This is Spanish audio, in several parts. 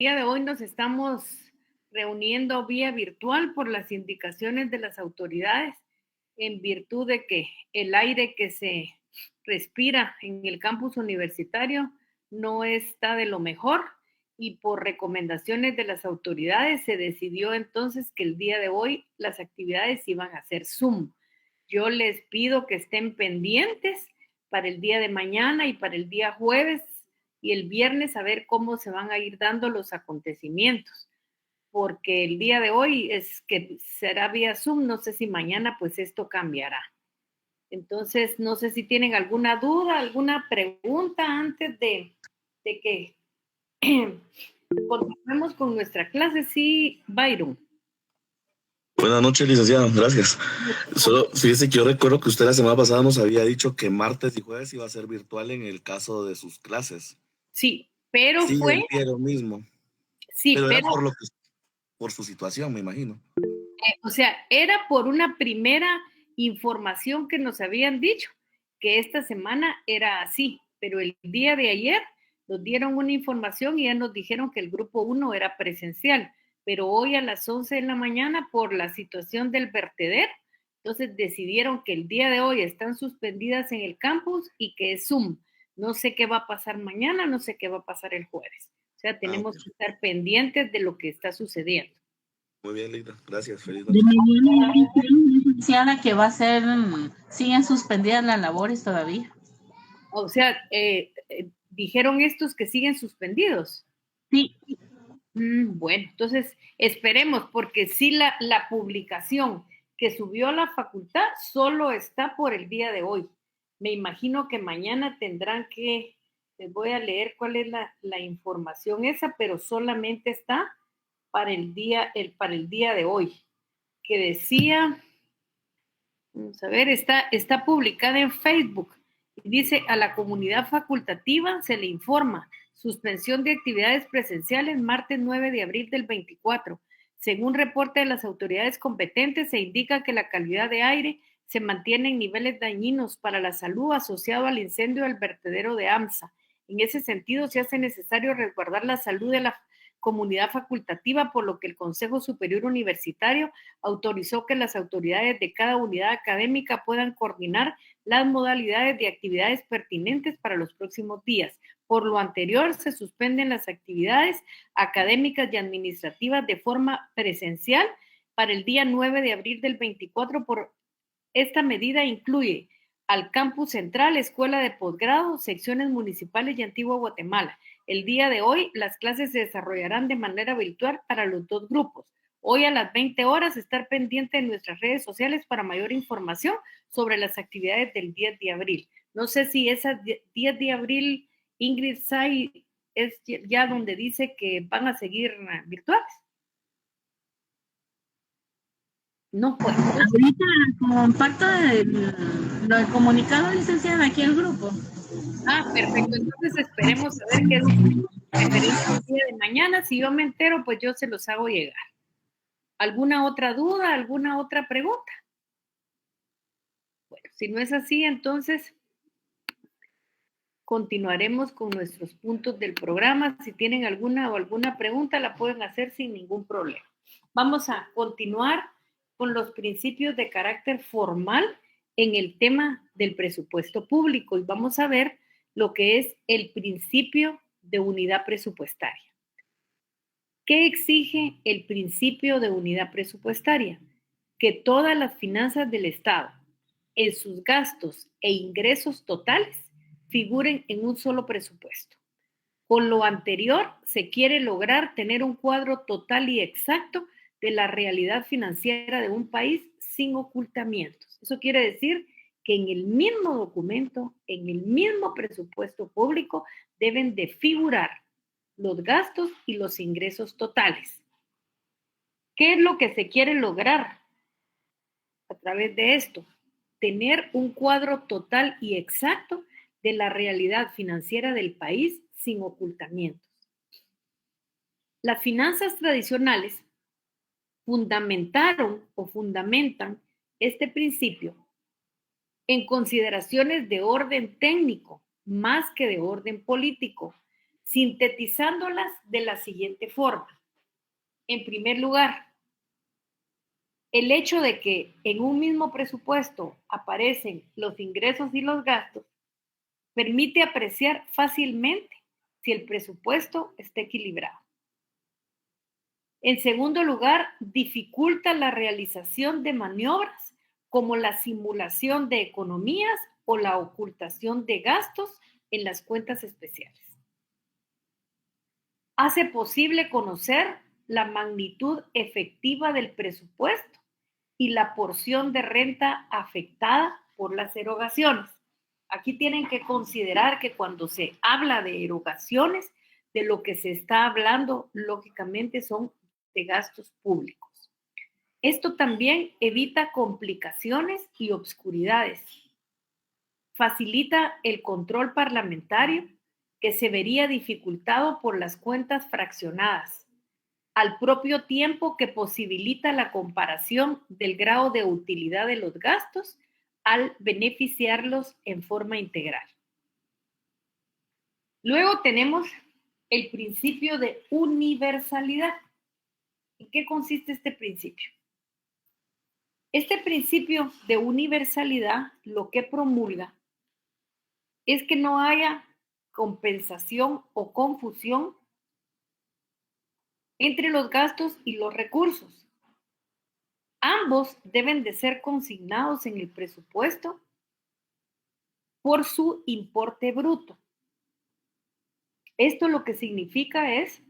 día de hoy nos estamos reuniendo vía virtual por las indicaciones de las autoridades en virtud de que el aire que se respira en el campus universitario no está de lo mejor y por recomendaciones de las autoridades se decidió entonces que el día de hoy las actividades iban a ser Zoom. Yo les pido que estén pendientes para el día de mañana y para el día jueves y el viernes a ver cómo se van a ir dando los acontecimientos, porque el día de hoy es que será vía Zoom, no sé si mañana pues esto cambiará. Entonces, no sé si tienen alguna duda, alguna pregunta antes de que continuemos con nuestra clase. Sí, Byron. Buenas noches, licenciada, gracias. Solo fíjese que yo recuerdo que usted la semana pasada nos había dicho que martes y jueves iba a ser virtual en el caso de sus clases. Sí, pero Sí, fue, entiendo lo mismo, sí, pero era pero, por su situación, me imagino. o sea, era por una primera información que nos habían dicho que esta semana era así, pero el día de ayer nos dieron una información y ya nos dijeron que el grupo 1 era presencial, pero hoy a las 11 de la mañana por la situación del vertedero, entonces decidieron que el día de hoy están suspendidas en el campus y que es Zoom. No sé qué va a pasar mañana, no sé qué va a pasar el jueves. O sea, tenemos Ok. que estar pendientes de lo que está sucediendo. Muy bien, Linda, gracias, feliz De noche. mañana licenciada que va a ser, siguen suspendidas las labores todavía. O sea, dijeron estos que siguen suspendidos. Sí, Bueno, entonces esperemos, porque sí la publicación que subió a la facultad solo está por el día de hoy. Me imagino que mañana tendrán que, les voy a leer cuál es la información esa, pero solamente está para para el día de hoy, que decía, vamos a ver, está publicada en Facebook. Dice, a la comunidad facultativa se le informa, suspensión de actividades presenciales martes 9 de abril del 24. Según reporte de las autoridades competentes, se indica que la calidad de aire se mantiene en niveles dañinos para la salud asociado al incendio del vertedero de AMSA. En ese sentido, se hace necesario resguardar la salud de la comunidad facultativa, por lo que el Consejo Superior Universitario autorizó que las autoridades de cada unidad académica puedan coordinar las modalidades de actividades pertinentes para los próximos días. Por lo anterior, se suspenden las actividades académicas y administrativas de forma presencial para el día 9 de abril del 24. Esta medida incluye al campus central, escuela de posgrado, secciones municipales y Antigua Guatemala. El día de hoy, las clases se desarrollarán de manera virtual para los dos grupos. Hoy a las 20 horas, estar pendiente de nuestras redes sociales para mayor información sobre las actividades del 10 de abril. No sé si esa 10 de abril, Ingrid Say, es ya donde dice que van a seguir virtuales. No, pues. ahorita comparto el comunicado, licenciada, aquí el grupo. Perfecto. Entonces esperemos a ver qué es referente al día de mañana. Si yo me entero, pues yo se los hago llegar. ¿Alguna otra duda? ¿Alguna otra pregunta? Bueno, si no es así, entonces continuaremos con nuestros puntos del programa. Si tienen alguna pregunta, la pueden hacer sin ningún problema. Vamos a continuar con los principios de carácter formal en el tema del presupuesto público y vamos a ver lo que es el principio de unidad presupuestaria. ¿Qué exige el principio de unidad presupuestaria? Que todas las finanzas del Estado, en sus gastos e ingresos totales, figuren en un solo presupuesto. Con lo anterior, se quiere lograr tener un cuadro total y exacto de la realidad financiera de un país sin ocultamientos. Eso quiere decir que en el mismo documento, en el mismo presupuesto público, deben de figurar los gastos y los ingresos totales. ¿Qué es lo que se quiere lograr a través de esto? Tener un cuadro total y exacto de la realidad financiera del país sin ocultamientos. Las finanzas tradicionales fundamentaron o fundamentan este principio en consideraciones de orden técnico más que de orden político. sintetizándolas de la siguiente forma. En primer lugar, el hecho de que en un mismo presupuesto aparecen los ingresos y los gastos permite apreciar fácilmente si el presupuesto está equilibrado. En segundo lugar, dificulta la realización de maniobras como la simulación de economías o la ocultación de gastos en las cuentas especiales. Hace posible conocer la magnitud efectiva del presupuesto y la porción de renta afectada por las erogaciones. Aquí tienen que considerar que cuando se habla de erogaciones, de lo que se está hablando, lógicamente, son de gastos públicos. Esto también evita complicaciones y obscuridades. Facilita el control parlamentario, que se vería dificultado por las cuentas fraccionadas, al propio tiempo que posibilita la comparación del grado de utilidad de los gastos al beneficiarlos en forma integral. Luego tenemos el principio de universalidad. ¿En qué consiste este principio? Este principio de universalidad lo que promulga es que no haya compensación o confusión entre los gastos y los recursos. Ambos deben de ser consignados en el presupuesto por su importe bruto. Esto lo que significa es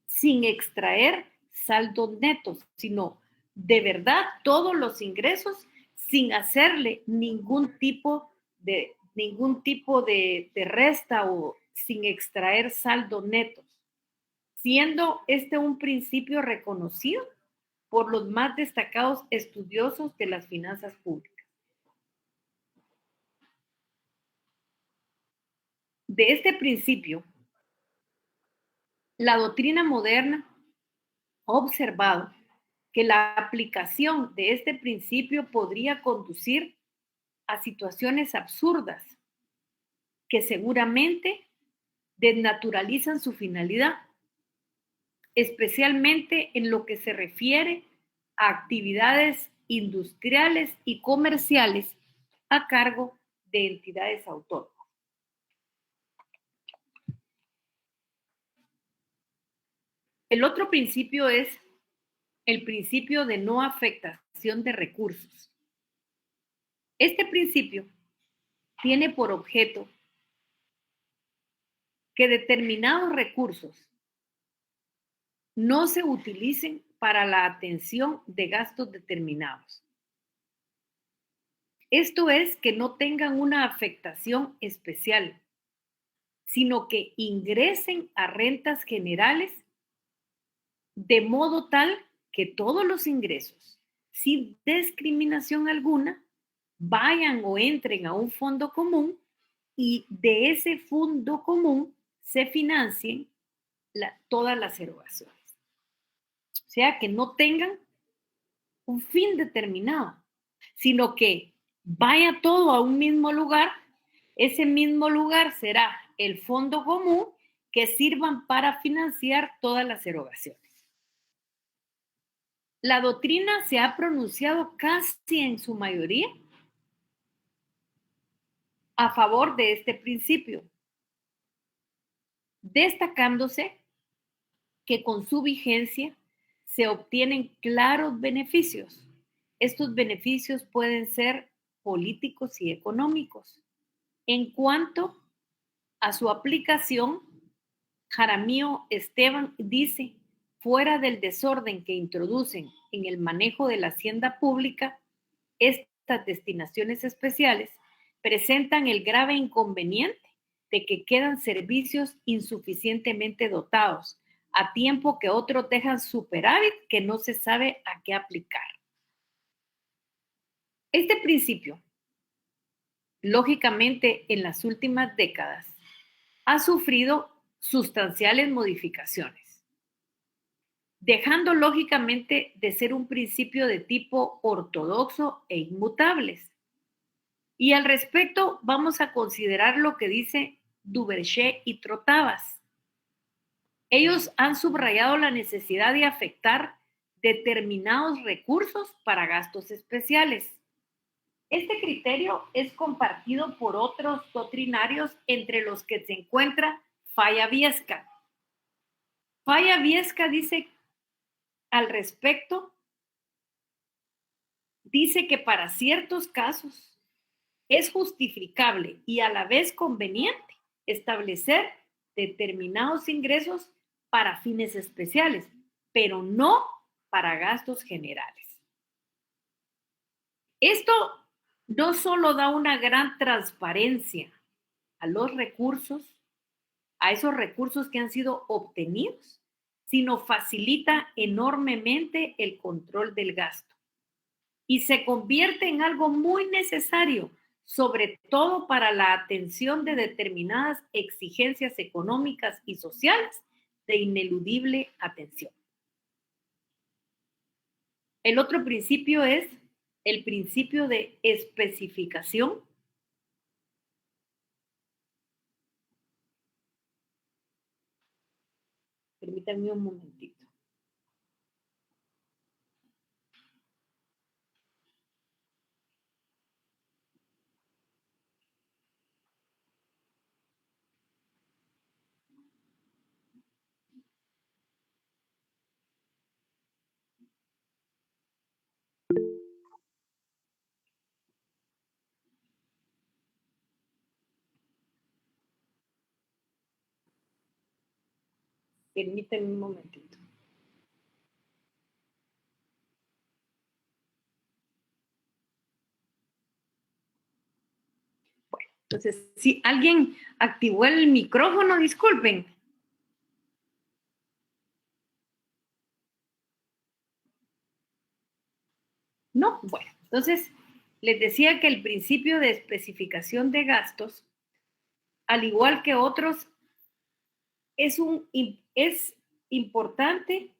sin extraer saldos netos, sino de verdad todos los ingresos sin hacerle ningún tipo de resta o sin extraer saldos netos, siendo este un principio reconocido por los más destacados estudiosos de las finanzas públicas. De este principio, la doctrina moderna ha observado que la aplicación de este principio podría conducir a situaciones absurdas que seguramente desnaturalizan su finalidad, especialmente en lo que se refiere a actividades industriales y comerciales a cargo de entidades autónomas. El otro principio es el principio de no afectación de recursos. Este principio tiene por objeto que determinados recursos no se utilicen para la atención de gastos determinados. Esto es que no tengan una afectación especial, sino que ingresen a rentas generales de modo tal que todos los ingresos, sin discriminación alguna, vayan o entren a un fondo común y de ese fondo común se financien todas las erogaciones. O sea, que no tengan un fin determinado, sino que vaya todo a un mismo lugar. Ese mismo lugar será el fondo común que sirvan para financiar todas las erogaciones. La doctrina se ha pronunciado casi en su mayoría a favor de este principio, destacándose que con su vigencia se obtienen claros beneficios. Estos beneficios pueden ser políticos y económicos. En cuanto a su aplicación, Jaramillo Esteban dice: fuera del desorden que introducen en el manejo de la hacienda pública, estas destinaciones especiales presentan el grave inconveniente de que quedan servicios insuficientemente dotados, a tiempo que otros dejan superávit que no se sabe a qué aplicar. Este principio, lógicamente, en las últimas décadas, ha sufrido sustanciales modificaciones, dejando lógicamente de ser un principio de tipo ortodoxo e inmutables. Y al respecto vamos a considerar lo que dice Duverger y Trotavas. Ellos han subrayado la necesidad de afectar determinados recursos para gastos especiales. Este criterio es compartido por otros doctrinarios, entre los que se encuentra Falla Viesca. Falla Viesca dice al respecto, dice que para ciertos casos es justificable y a la vez conveniente establecer determinados ingresos para fines especiales, pero no para gastos generales. Esto no solo da una gran transparencia a los recursos, a esos recursos que han sido obtenidos, sino facilita enormemente el control del gasto y se convierte en algo muy necesario, sobre todo para la atención de determinadas exigencias económicas y sociales de ineludible atención. El otro principio es el principio de especificación. Permítanme un momentito. Permítanme un momentito. Bueno, entonces, si alguien activó el micrófono, disculpen. No, bueno, entonces les decía que el principio de especificación de gastos, al igual que otros, es importante.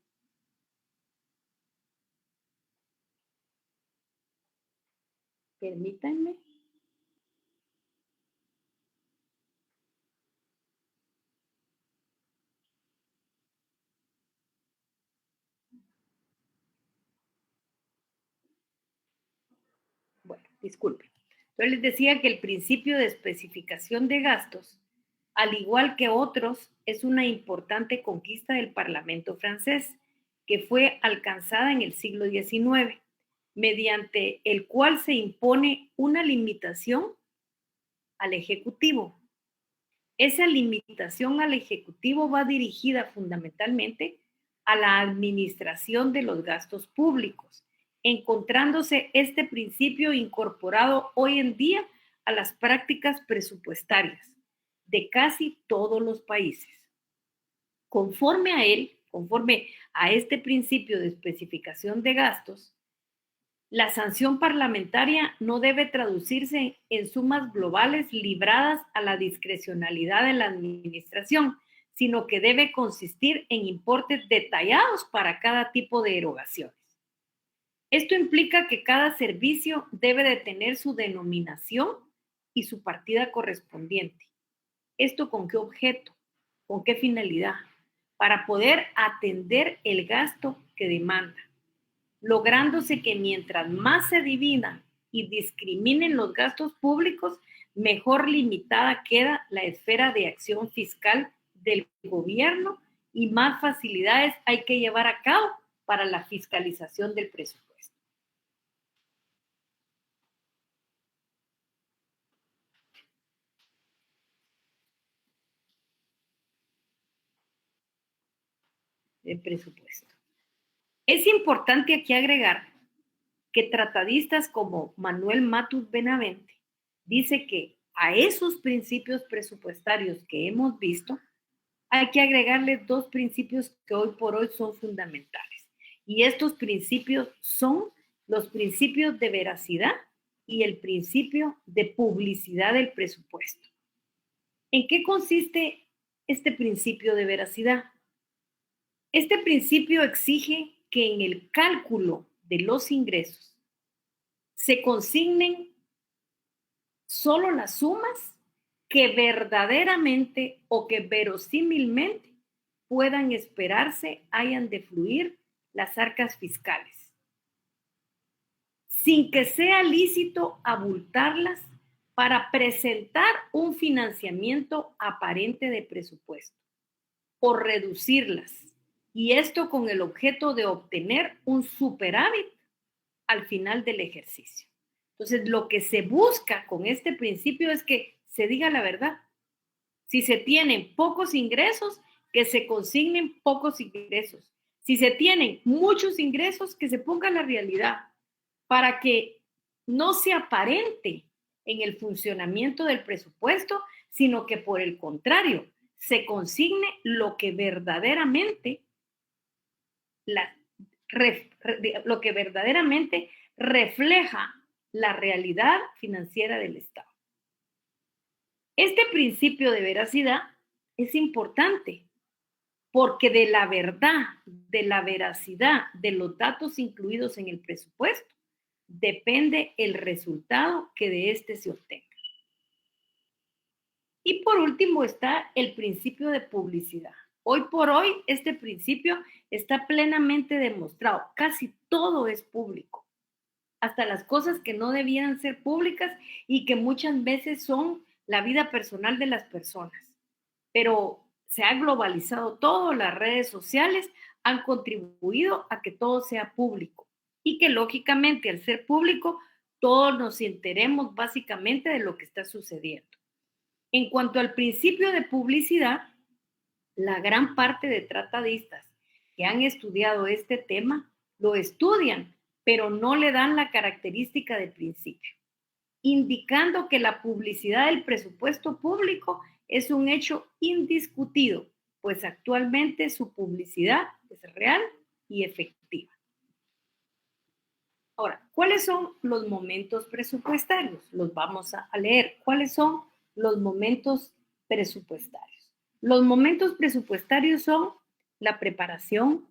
Permítanme. Bueno, disculpen. Yo les decía que el principio de especificación de gastos, al igual que otros, es una importante conquista del Parlamento francés, que fue alcanzada en el siglo XIX, mediante el cual se impone una limitación al Ejecutivo. Esa limitación al Ejecutivo va dirigida fundamentalmente a la administración de los gastos públicos, encontrándose este principio incorporado hoy en día a las prácticas presupuestarias de casi todos los países. Conforme a este principio de especificación de gastos, la sanción parlamentaria no debe traducirse en sumas globales libradas a la discrecionalidad de la administración, sino que debe consistir en importes detallados para cada tipo de erogaciones. Esto implica que cada servicio debe de tener su denominación y su partida correspondiente. ¿Esto con qué objeto? ¿Con qué finalidad? Para poder atender el gasto que demanda, lográndose que mientras más se dividan y discriminen los gastos públicos, mejor limitada queda la esfera de acción fiscal del gobierno y más facilidades hay que llevar a cabo para la fiscalización del presupuesto. El presupuesto. Es importante aquí agregar que tratadistas como Manuel Matus Benavente dice que a esos principios presupuestarios que hemos visto hay que agregarle dos principios que hoy por hoy son fundamentales. Y estos principios son los principios de veracidad y el principio de publicidad del presupuesto. ¿En qué consiste este principio de veracidad? Este principio exige que en el cálculo de los ingresos se consignen solo las sumas que verdaderamente o que verosímilmente puedan esperarse hayan de fluir las arcas fiscales, sin que sea lícito abultarlas para presentar un financiamiento aparente de presupuesto o reducirlas, y esto con el objeto de obtener un superávit al final del ejercicio. Entonces, lo que se busca con este principio es que se diga la verdad. Si se tienen pocos ingresos, que se consignen pocos ingresos. Si se tienen muchos ingresos, que se ponga la realidad para que no se aparente en el funcionamiento del presupuesto, sino que por el contrario, se consigne lo que verdaderamente refleja la realidad financiera del Estado. Este principio de veracidad es importante porque de la verdad, de la veracidad de los datos incluidos en el presupuesto, depende el resultado que de éste se obtenga. Y por último está el principio de publicidad. Hoy por hoy este principio está plenamente demostrado. Casi todo es público, hasta las cosas que no debían ser públicas y que muchas veces son la vida personal de las personas. Pero se ha globalizado todo, las redes sociales han contribuido a que todo sea público y que lógicamente al ser público todos nos enteremos básicamente de lo que está sucediendo. En cuanto al principio de publicidad, la gran parte de tratadistas que han estudiado este tema lo estudian, pero no le dan la característica de principio, indicando que la publicidad del presupuesto público es un hecho indiscutido, pues actualmente su publicidad es real y efectiva. Ahora, ¿cuáles son los momentos presupuestarios? Los vamos a leer. ¿Cuáles son los momentos presupuestarios? Los momentos presupuestarios son la preparación,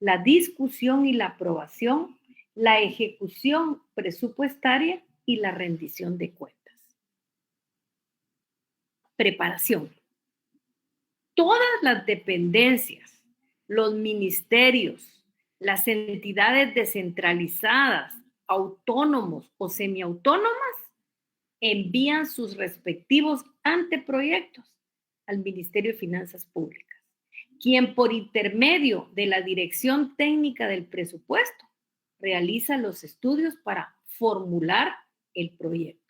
la discusión y la aprobación, la ejecución presupuestaria y la rendición de cuentas. Preparación. Todas las dependencias, los ministerios, las entidades descentralizadas, autónomos o semiautónomas, envían sus respectivos anteproyectos al Ministerio de Finanzas Públicas, quien por intermedio de la Dirección Técnica del Presupuesto realiza los estudios para formular el proyecto.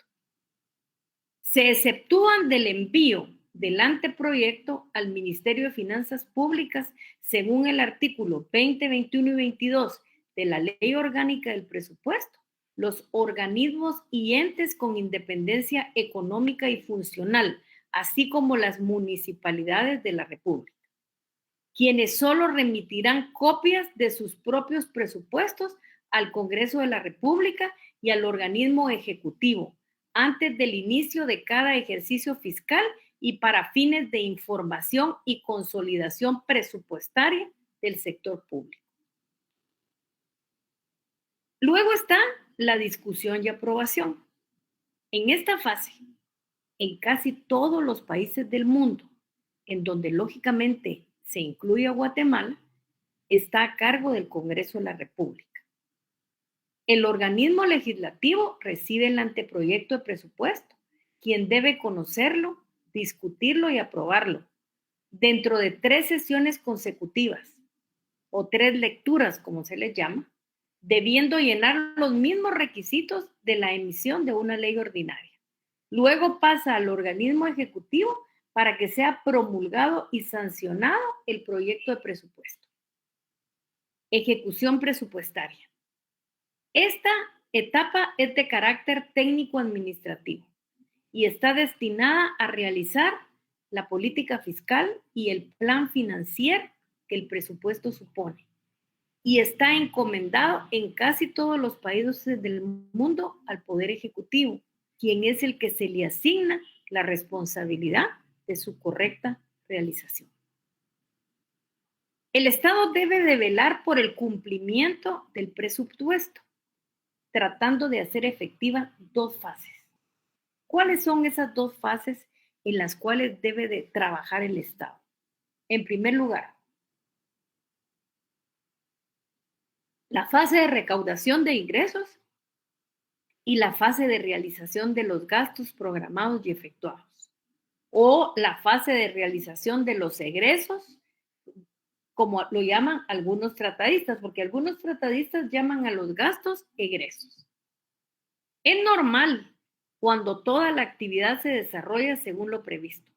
Se exceptúan del envío del anteproyecto al Ministerio de Finanzas Públicas según el artículo 20, 21 y 22 de la Ley Orgánica del Presupuesto, los organismos y entes con independencia económica y funcional, así como las municipalidades de la República, quienes solo remitirán copias de sus propios presupuestos al Congreso de la República y al organismo ejecutivo antes del inicio de cada ejercicio fiscal y para fines de información y consolidación presupuestaria del sector público. Luego está la discusión y aprobación. En esta fase, en casi todos los países del mundo, en donde lógicamente se incluye a Guatemala, está a cargo del Congreso de la República. El organismo legislativo recibe el anteproyecto de presupuesto, quien debe conocerlo, discutirlo y aprobarlo dentro de 3 sesiones consecutivas o 3 lecturas, como se les llama, debiendo llenar los mismos requisitos de la emisión de una ley ordinaria. Luego pasa al organismo ejecutivo para que sea promulgado y sancionado el proyecto de presupuesto. Ejecución presupuestaria. Esta etapa es de carácter técnico-administrativo y está destinada a realizar la política fiscal y el plan financiero que el presupuesto supone. Y está encomendado en casi todos los países del mundo al Poder Ejecutivo, quien es el que se le asigna la responsabilidad de su correcta realización. El Estado debe de velar por el cumplimiento del presupuesto, tratando de hacer efectiva 2 fases. ¿Cuáles son esas 2 fases en las cuales debe de trabajar el Estado? En primer lugar, la fase de recaudación de ingresos y la fase de realización de los gastos programados y efectuados, o la fase de realización de los egresos, como lo llaman algunos tratadistas, porque algunos tratadistas llaman a los gastos egresos. Es normal cuando toda la actividad se desarrolla según lo previsto.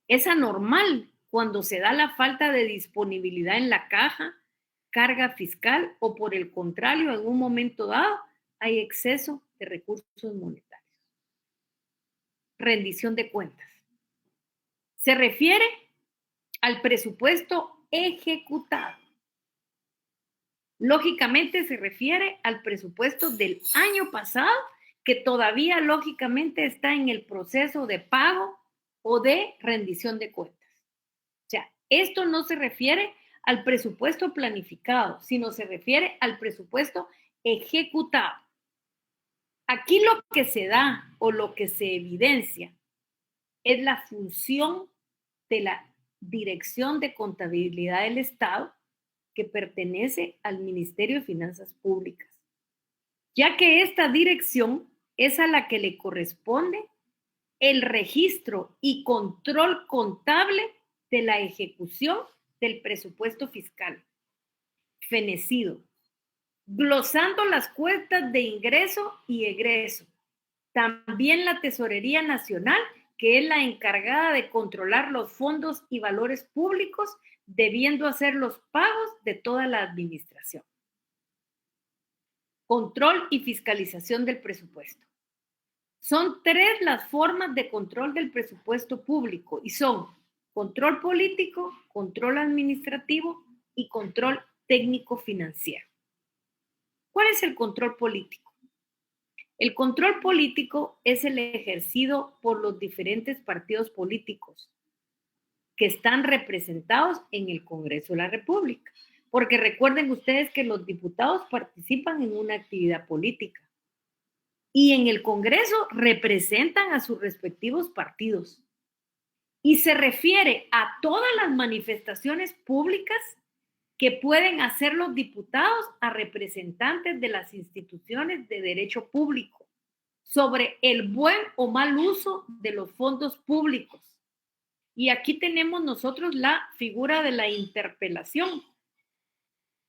Es anormal cuando se da la falta de disponibilidad en la caja, carga fiscal o por el contrario, en un momento dado, hay exceso de recursos monetarios. Rendición de cuentas. Se refiere al presupuesto ejecutado. Lógicamente se refiere al presupuesto del año pasado, que todavía lógicamente está en el proceso de pago o de rendición de cuentas. O sea, esto no se refiere al presupuesto planificado, sino se refiere al presupuesto ejecutado. Aquí lo que se da o lo que se evidencia es la función de la Dirección de Contabilidad del Estado, que pertenece al Ministerio de Finanzas Públicas, ya que esta dirección es a la que le corresponde el registro y control contable de la ejecución del presupuesto fiscal, fenecido, glosando las cuentas de ingreso y egreso. También la Tesorería Nacional, que es la encargada de controlar los fondos y valores públicos, debiendo hacer los pagos de toda la administración. Control y fiscalización del presupuesto. Son 3 las formas de control del presupuesto público y son control político, control administrativo y control técnico financiero. ¿Cuál es el control político? El control político es el ejercido por los diferentes partidos políticos que están representados en el Congreso de la República. Porque recuerden ustedes que los diputados participan en una actividad política y en el Congreso representan a sus respectivos partidos. Y se refiere a todas las manifestaciones públicas que pueden hacer los diputados a representantes de las instituciones de derecho público sobre el buen o mal uso de los fondos públicos. Y aquí tenemos nosotros la figura de la interpelación,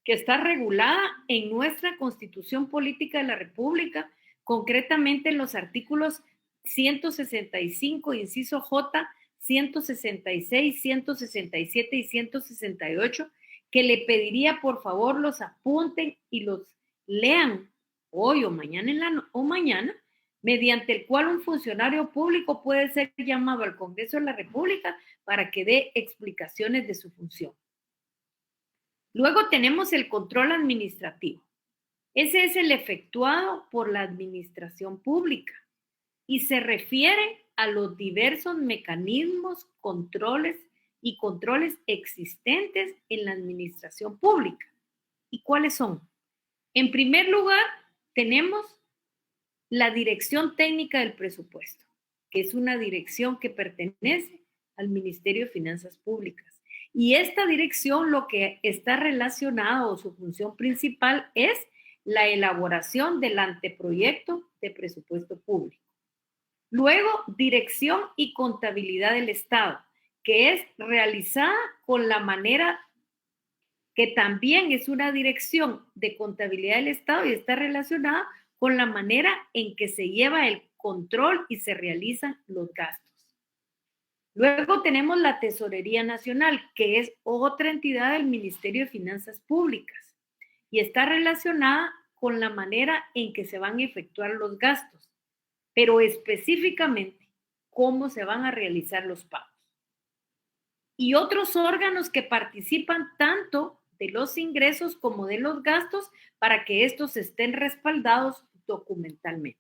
que está regulada en nuestra Constitución Política de la República, concretamente en los artículos 165, inciso J, 166, 167 y 168, que le pediría por favor los apunten y los lean hoy o mañana, mediante el cual un funcionario público puede ser llamado al Congreso de la República para que dé explicaciones de su función. Luego tenemos el control administrativo. Ese es el efectuado por la administración pública y se refiere a los diversos mecanismos, controles existentes en la administración pública. ¿Y cuáles son? En primer lugar, tenemos la Dirección Técnica del Presupuesto, que es una dirección que pertenece al Ministerio de Finanzas Públicas. Y esta dirección lo que está relacionado o su función principal es la elaboración del anteproyecto de presupuesto público. Luego, Dirección y Contabilidad del Estado, que es realizada con la manera que también es una dirección de contabilidad del Estado y está relacionada con la manera en que se lleva el control y se realizan los gastos. Luego tenemos la Tesorería Nacional, que es otra entidad del Ministerio de Finanzas Públicas y está relacionada con la manera en que se van a efectuar los gastos, pero específicamente cómo se van a realizar los pagos. Y otros órganos que participan tanto de los ingresos como de los gastos para que estos estén respaldados documentalmente.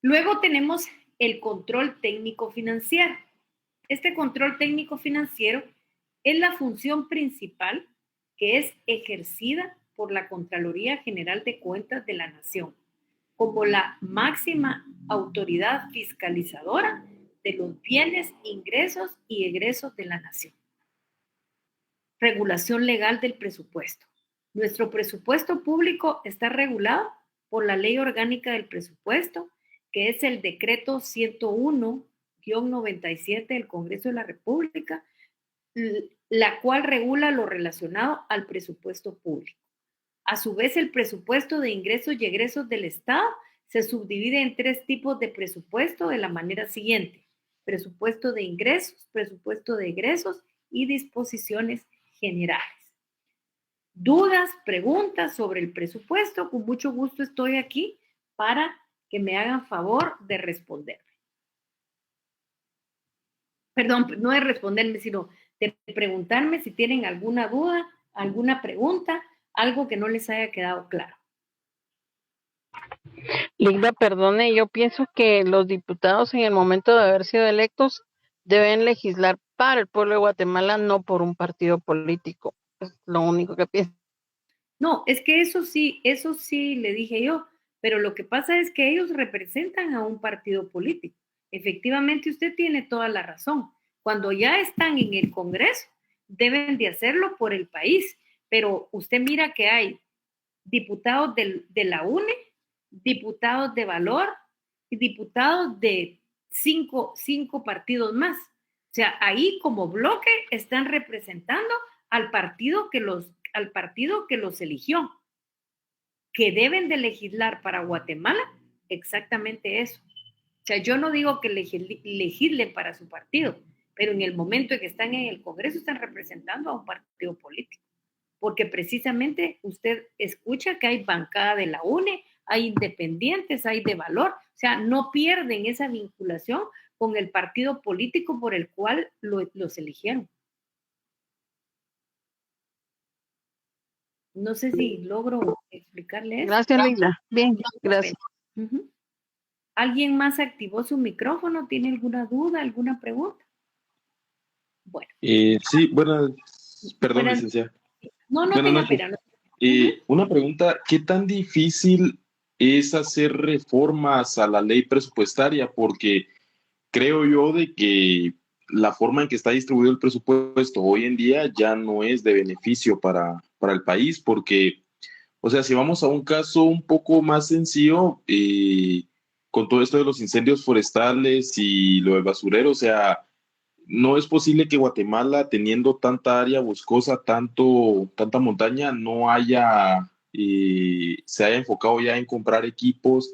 Luego tenemos el control técnico financiero. Este control técnico financiero es la función principal que es ejercida por la Contraloría General de Cuentas de la Nación como la máxima autoridad fiscalizadora de los bienes, ingresos y egresos de la nación. Regulación legal del presupuesto. Nuestro presupuesto público está regulado por la Ley Orgánica del Presupuesto, que es el decreto 101-97 del Congreso de la República, la cual regula lo relacionado al presupuesto público. A su vez, el presupuesto de ingresos y egresos del Estado se subdivide en 3 tipos de presupuesto de la manera siguiente: presupuesto de ingresos, presupuesto de egresos y disposiciones generales. Dudas, preguntas sobre el presupuesto, con mucho gusto estoy aquí para que me hagan favor de responderme. Perdón, no de responderme, sino de preguntarme si tienen alguna duda, alguna pregunta, algo que no les haya quedado claro. Linda, perdone, yo pienso que los diputados en el momento de haber sido electos deben legislar para el pueblo de Guatemala, no por un partido político. Es lo único que pienso. No, es que eso sí le dije yo, pero lo que pasa es que ellos representan a un partido político. Efectivamente, usted tiene toda la razón. Cuando ya están en el Congreso, deben de hacerlo por el país, pero usted mira que hay diputados de la UNE, diputados de Valor y diputados de cinco partidos más. O sea, ahí como bloque están representando al partido que los eligió, que deben de legislar para Guatemala exactamente eso. O sea, yo no digo que legislen para su partido, pero en el momento en que están en el Congreso están representando a un partido político, porque precisamente usted escucha que hay bancada de la UNE, hay independientes, hay de Valor, o sea, no pierden esa vinculación con el partido político por el cual los eligieron. No sé si logro explicarle eso. Gracias, Linda. Bien, gracias. Uh-huh. ¿Alguien más activó su micrófono? ¿Tiene alguna duda, alguna pregunta? Bueno. Sí, perdón, licenciada. No tenga pena. Una pregunta, ¿qué tan difícil es hacer reformas a la ley presupuestaria? Porque creo yo de que la forma en que está distribuido el presupuesto hoy en día ya no es de beneficio para el país, porque, o sea, si vamos a un caso un poco más sencillo, con todo esto de los incendios forestales y lo del basurero, o sea, no es posible que Guatemala, teniendo tanta área boscosa, tanta montaña, no haya, se haya enfocado ya en comprar equipos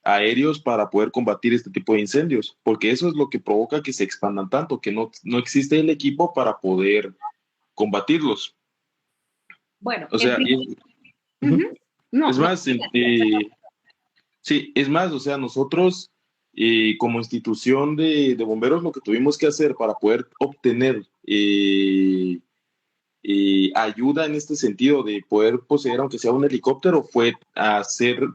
aéreos para poder combatir este tipo de incendios, porque eso es lo que provoca que se expandan tanto, que no existe el equipo para poder combatirlos. Bueno, o sea, es más, o sea, nosotros como institución de bomberos lo que tuvimos que hacer para poder obtener ayuda en este sentido de poder poseer, aunque sea un helicóptero, fue hacer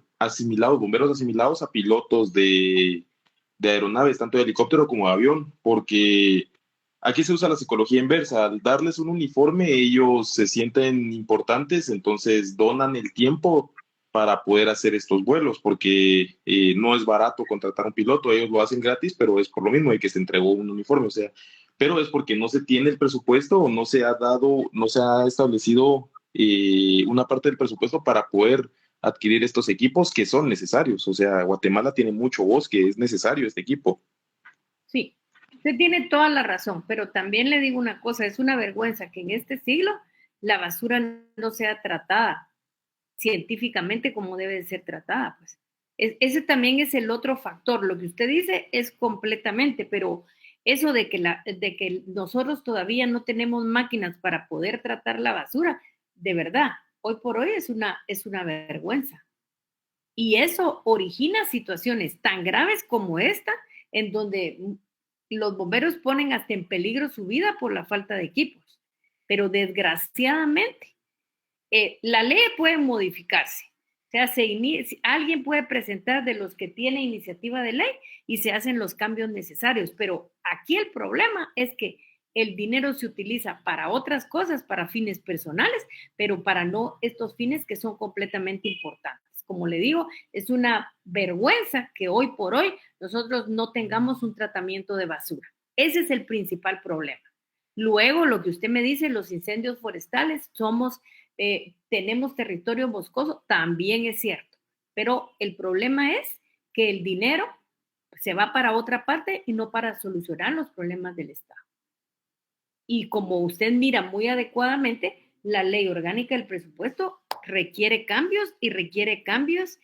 bomberos asimilados a pilotos de aeronaves, tanto de helicóptero como de avión, porque aquí se usa la psicología inversa. Al darles un uniforme, ellos se sienten importantes, entonces donan el tiempo para poder hacer estos vuelos, porque no es barato contratar un piloto, ellos lo hacen gratis, pero es por lo mismo de que se entregó un uniforme, o sea, pero es porque no se tiene el presupuesto o no se ha establecido una parte del presupuesto para poder adquirir estos equipos que son necesarios. O sea, Guatemala tiene mucho bosque, es necesario este equipo. Sí, usted tiene toda la razón, pero también le digo una cosa, es una vergüenza que en este siglo la basura no sea tratada científicamente como debe de ser tratada. Pues. Ese también es el otro factor. Lo que usted dice es completamente, pero eso de que nosotros todavía no tenemos máquinas para poder tratar la basura, de verdad, hoy por hoy es una vergüenza. Y eso origina situaciones tan graves como esta, en donde los bomberos ponen hasta en peligro su vida por la falta de equipos. Pero desgraciadamente, la ley puede modificarse. O sea, alguien puede presentar de los que tiene iniciativa de ley y se hacen los cambios necesarios. Pero aquí el problema es que el dinero se utiliza para otras cosas, para fines personales, pero para no estos fines que son completamente importantes. Como le digo, es una vergüenza que hoy por hoy nosotros no tengamos un tratamiento de basura. Ese es el principal problema. Luego, lo que usted me dice, los incendios forestales, somos tenemos territorio boscoso, también es cierto, pero el problema es que el dinero se va para otra parte y no para solucionar los problemas del Estado. Y como usted mira muy adecuadamente, la ley orgánica del presupuesto requiere cambios y requiere cambios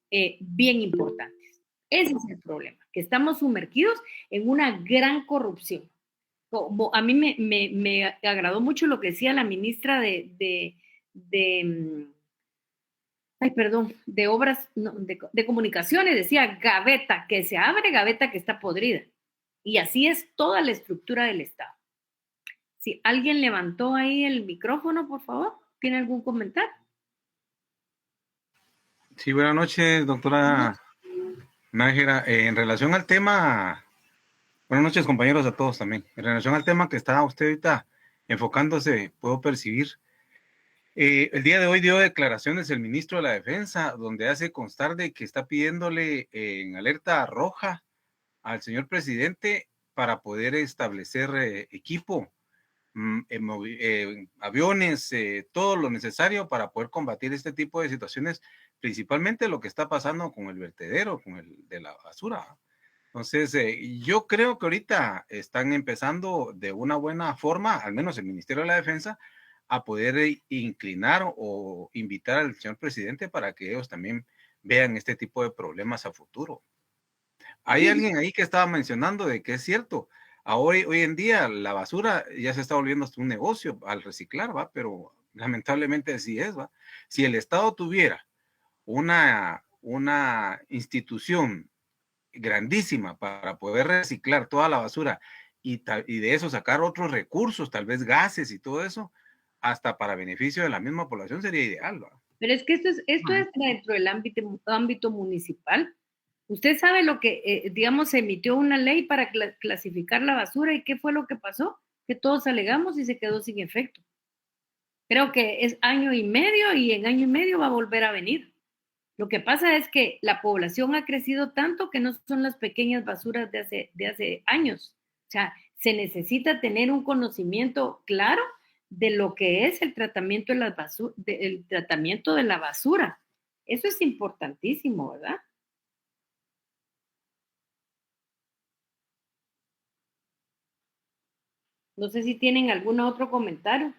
bien importantes. Ese es el problema, que estamos sumergidos en una gran corrupción. Como a mí me agradó mucho lo que decía la ministra de obras, no, de comunicaciones, decía gaveta, que se abre, gaveta que está podrida. Y así es toda la estructura del Estado. Si alguien levantó ahí el micrófono, por favor, ¿tiene algún comentario? Sí, buenas noches, doctora Nájera. En relación al tema, buenas noches, compañeros, a todos también. En relación al tema que está usted ahorita enfocándose, puedo percibir. El día de hoy dio declaraciones el ministro de la Defensa, donde hace constar de que está pidiéndole en alerta roja al señor presidente para poder establecer equipo, aviones, todo lo necesario para poder combatir este tipo de situaciones, principalmente lo que está pasando con el vertedero, con el de la basura. Entonces, yo creo que ahorita están empezando de una buena forma, al menos el Ministerio de la Defensa, a poder inclinar o invitar al señor presidente para que ellos también vean este tipo de problemas a futuro. Hay alguien ahí que estaba mencionando de que es cierto, hoy en día la basura ya se está volviendo hasta un negocio al reciclar, ¿va? Pero lamentablemente así es, ¿va? Si el Estado tuviera una institución grandísima para poder reciclar toda la basura y de eso sacar otros recursos, tal vez gases y todo eso, hasta para beneficio de la misma población sería ideal, ¿va? Pero es que esto es dentro del ámbito municipal. Usted sabe lo que, digamos, se emitió una ley para clasificar la basura y ¿qué fue lo que pasó? Que todos alegamos y se quedó sin efecto. Creo que es año y medio y en año y medio va a volver a venir. Lo que pasa es que la población ha crecido tanto que no son las pequeñas basuras de hace años. O sea, se necesita tener un conocimiento claro de lo que es el tratamiento de la basura. Eso es importantísimo, ¿verdad? No sé si tienen algún otro comentario.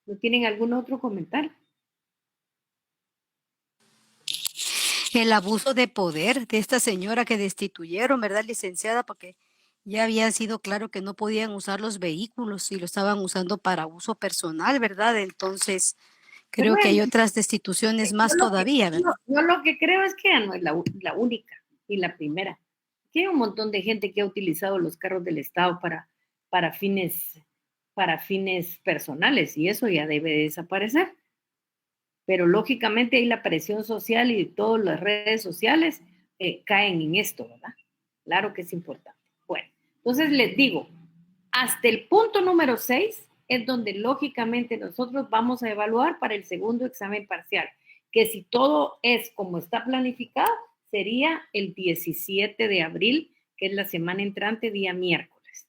¿No tienen algún otro comentario? El abuso de poder de esta señora que destituyeron, ¿verdad, licenciada? Porque ya había sido claro que no podían usar los vehículos y lo estaban usando para uso personal, ¿verdad? Entonces, creo que hay Bueno, otras destituciones más todavía, ¿verdad? yo lo que creo es que ya no es la única y la primera. Que hay un montón de gente que ha utilizado los carros del Estado para fines personales y eso ya debe de desaparecer. Pero lógicamente ahí la presión social y todas las redes sociales caen en esto, ¿verdad? Claro que es importante. Bueno, entonces les digo, hasta el punto número 6 es donde lógicamente nosotros vamos a evaluar para el segundo examen parcial, que si todo es como está planificado, sería el 17 de abril, que es la semana entrante, día miércoles.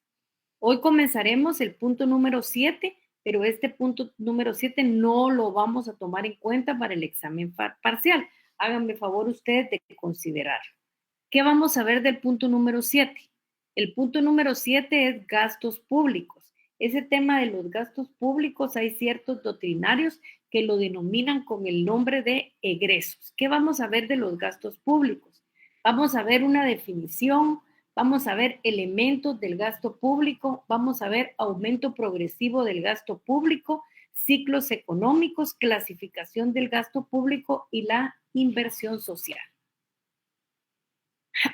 Hoy comenzaremos el punto número 7, pero este punto número 7 no lo vamos a tomar en cuenta para el examen parcial. Háganme favor ustedes de considerarlo. ¿Qué vamos a ver del punto número 7? El punto número 7 es gastos públicos. Ese tema de los gastos públicos, hay ciertos doctrinarios que lo denominan con el nombre de egresos. ¿Qué vamos a ver de los gastos públicos? Vamos a ver una definición, vamos a ver elementos del gasto público, vamos a ver aumento progresivo del gasto público, ciclos económicos, clasificación del gasto público y la inversión social.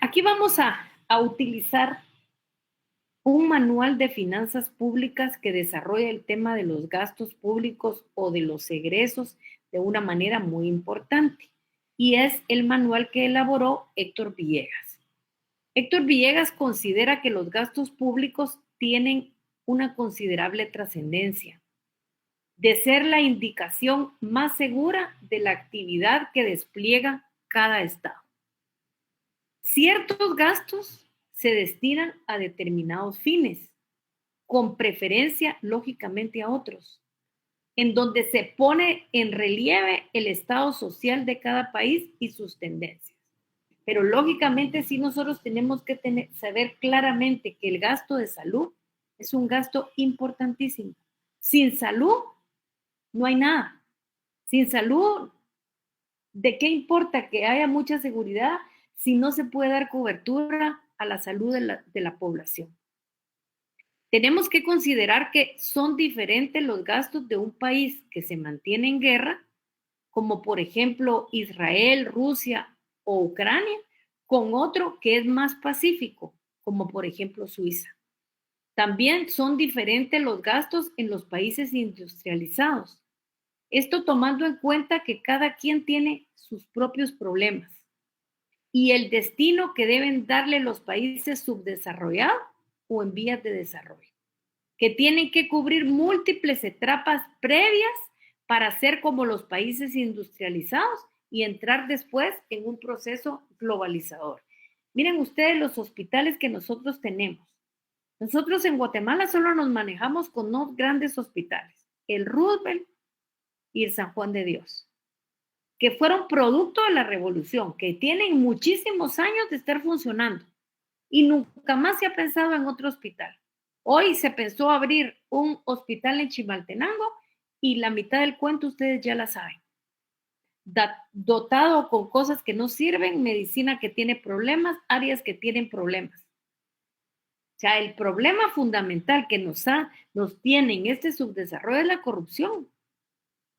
Aquí vamos a utilizar un manual de finanzas públicas que desarrolla el tema de los gastos públicos o de los egresos de una manera muy importante. Y es el manual que elaboró Héctor Villegas. Héctor Villegas considera que los gastos públicos tienen una considerable trascendencia, de ser la indicación más segura de la actividad que despliega cada estado. Ciertos gastos se destinan a determinados fines, con preferencia, lógicamente, a otros, en donde se pone en relieve el estado social de cada país y sus tendencias. Pero lógicamente sí nosotros tenemos que saber claramente que el gasto de salud es un gasto importantísimo. Sin salud no hay nada. Sin salud, ¿de qué importa que haya mucha seguridad si no se puede dar cobertura a la salud de la población? Tenemos que considerar que son diferentes los gastos de un país que se mantiene en guerra, como por ejemplo Israel, Rusia o Ucrania, con otro que es más pacífico, como por ejemplo Suiza. También son diferentes los gastos en los países industrializados. Esto tomando en cuenta que cada quien tiene sus propios problemas y el destino que deben darle los países subdesarrollados o en vías de desarrollo, que tienen que cubrir múltiples etapas previas para ser como los países industrializados y entrar después en un proceso globalizador. Miren ustedes los hospitales que nosotros tenemos. Nosotros en Guatemala solo nos manejamos con dos grandes hospitales, el Roosevelt y el San Juan de Dios, que fueron producto de la revolución, que tienen muchísimos años de estar funcionando y nunca más se ha pensado en otro hospital. Hoy se pensó abrir un hospital en Chimaltenango y la mitad del cuento ustedes ya la saben. Dotado con cosas que no sirven, medicina que tiene problemas, áreas que tienen problemas. O sea, el problema fundamental que nos tiene en este subdesarrollo es la corrupción.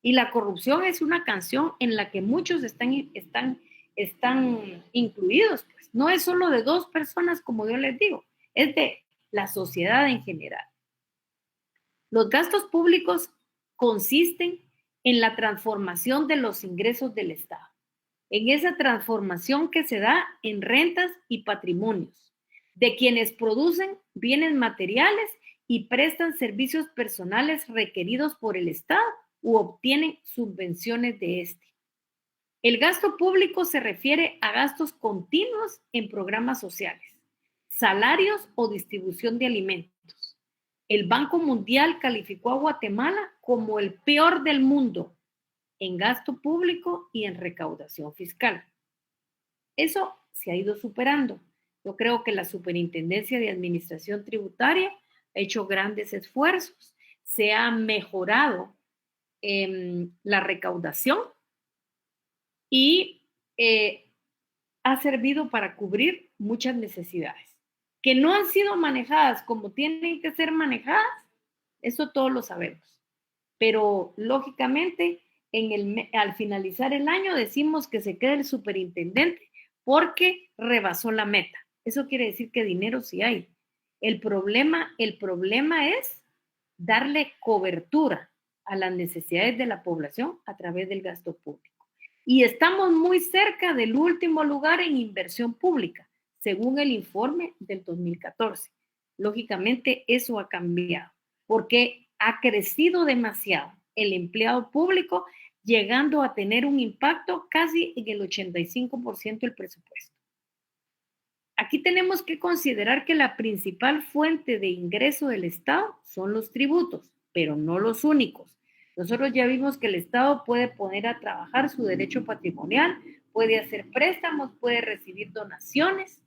Y la corrupción es una canción en la que muchos están incluidos. Pues. No es solo de dos personas, como yo les digo, es de la sociedad en general. Los gastos públicos consisten en la transformación de los ingresos del Estado, en esa transformación que se da en rentas y patrimonios, de quienes producen bienes materiales y prestan servicios personales requeridos por el Estado u obtienen subvenciones de este. El gasto público se refiere a gastos continuos en programas sociales, salarios o distribución de alimentos. El Banco Mundial calificó a Guatemala como el peor del mundo en gasto público y en recaudación fiscal. Eso se ha ido superando. Yo creo que la Superintendencia de Administración Tributaria ha hecho grandes esfuerzos, se ha mejorado la recaudación y ha servido para cubrir muchas necesidades que no han sido manejadas como tienen que ser manejadas, eso todos lo sabemos. Pero lógicamente al finalizar el año decimos que se queda el superintendente porque rebasó la meta. Eso quiere decir que dinero sí hay. El problema es darle cobertura a las necesidades de la población a través del gasto público. Y estamos muy cerca del último lugar en inversión pública, según el informe del 2014. Lógicamente, eso ha cambiado, porque ha crecido demasiado el empleado público, llegando a tener un impacto casi en el 85% del presupuesto. Aquí tenemos que considerar que la principal fuente de ingreso del Estado son los tributos, pero no los únicos. Nosotros ya vimos que el Estado puede poner a trabajar su derecho patrimonial, puede hacer préstamos, puede recibir donaciones,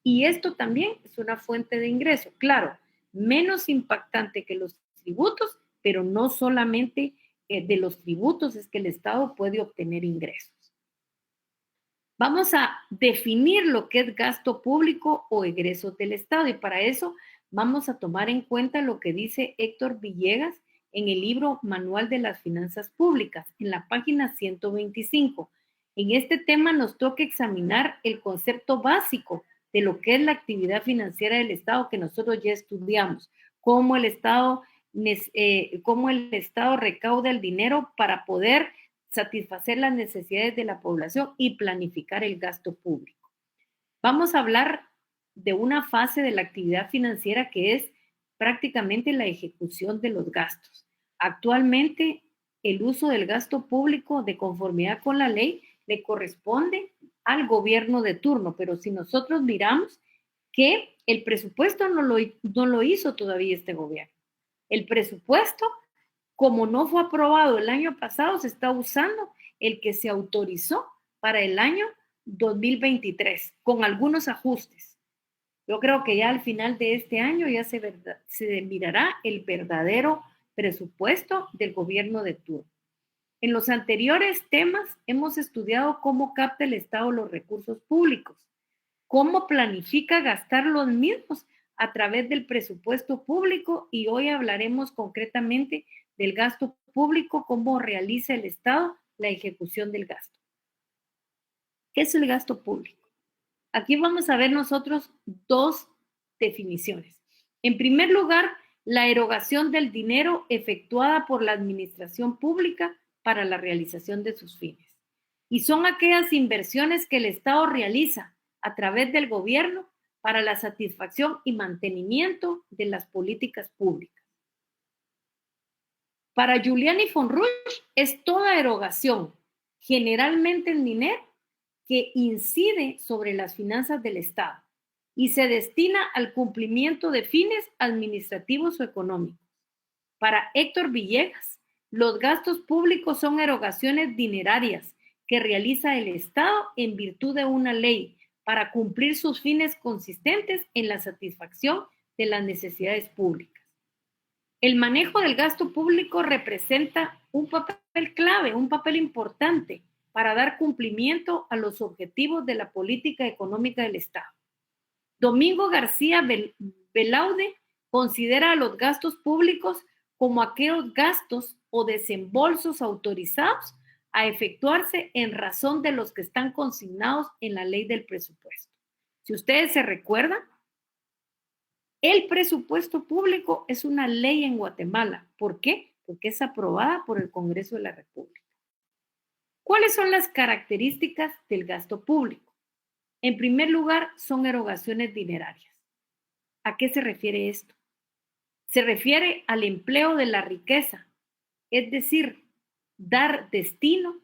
y esto también es una fuente de ingreso. Claro, menos impactante que los tributos, pero no solamente de los tributos es que el Estado puede obtener ingresos. Vamos a definir lo que es gasto público o egresos del Estado y para eso vamos a tomar en cuenta lo que dice Héctor Villegas en el libro Manual de las Finanzas Públicas, en la página 125. En este tema nos toca examinar el concepto básico de lo que es la actividad financiera del Estado que nosotros ya estudiamos, cómo el Estado recauda el dinero para poder satisfacer las necesidades de la población y planificar el gasto público. Vamos a hablar de una fase de la actividad financiera que es prácticamente la ejecución de los gastos. Actualmente, el uso del gasto público de conformidad con la ley le corresponde al gobierno de turno, pero si nosotros miramos que El presupuesto no lo hizo todavía este gobierno. El presupuesto, como no fue aprobado el año pasado, se está usando el que se autorizó para el año 2023, con algunos ajustes. Yo creo que ya al final de este año ya se mirará el verdadero presupuesto del gobierno de turno. En los anteriores temas hemos estudiado cómo capta el Estado los recursos públicos, cómo planifica gastar los mismos a través del presupuesto público, y hoy hablaremos concretamente del gasto público, cómo realiza el Estado la ejecución del gasto. ¿Qué es el gasto público? Aquí vamos a ver nosotros dos definiciones. En primer lugar, la erogación del dinero efectuada por la administración pública para la realización de sus fines. Y son aquellas inversiones que el Estado realiza a través del gobierno para la satisfacción y mantenimiento de las políticas públicas. Para Giuliani von Ruch es toda erogación, generalmente en dinero, que incide sobre las finanzas del Estado y se destina al cumplimiento de fines administrativos o económicos. Para Héctor Villegas, los gastos públicos son erogaciones dinerarias que realiza el Estado en virtud de una ley para cumplir sus fines consistentes en la satisfacción de las necesidades públicas. El manejo del gasto público representa un papel clave, un papel importante para dar cumplimiento a los objetivos de la política económica del Estado. Domingo García Belaude considera a los gastos públicos como aquellos gastos o desembolsos autorizados a efectuarse en razón de los que están consignados en la ley del presupuesto. Si ustedes se recuerdan, el presupuesto público es una ley en Guatemala. ¿Por qué? Porque es aprobada por el Congreso de la República. ¿Cuáles son las características del gasto público? En primer lugar, son erogaciones dinerarias. ¿A qué se refiere esto? Se refiere al empleo de la riqueza, es decir, dar destino,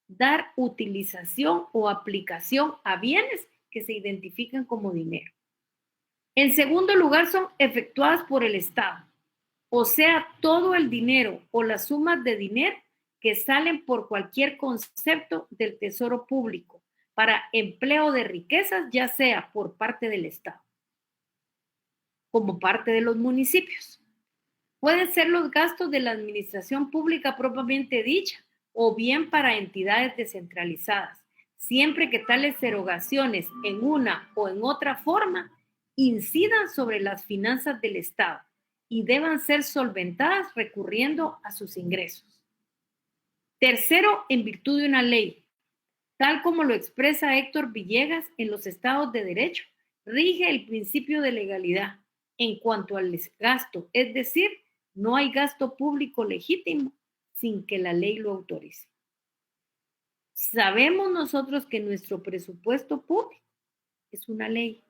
dar utilización o aplicación a bienes que se identifican como dinero. En segundo lugar, son efectuadas por el Estado, o sea, todo el dinero o las sumas de dinero que salen por cualquier concepto del tesoro público para empleo de riquezas, ya sea por parte del Estado como parte de los municipios. Pueden ser los gastos de la administración pública propiamente dicha o bien para entidades descentralizadas, siempre que tales erogaciones en una o en otra forma incidan sobre las finanzas del Estado y deban ser solventadas recurriendo a sus ingresos. Tercero, en virtud de una ley, tal como lo expresa Héctor Villegas, en los estados de derecho, rige el principio de legalidad en cuanto al gasto, es decir, no hay gasto público legítimo sin que la ley lo autorice. Sabemos nosotros que nuestro presupuesto público es una ley.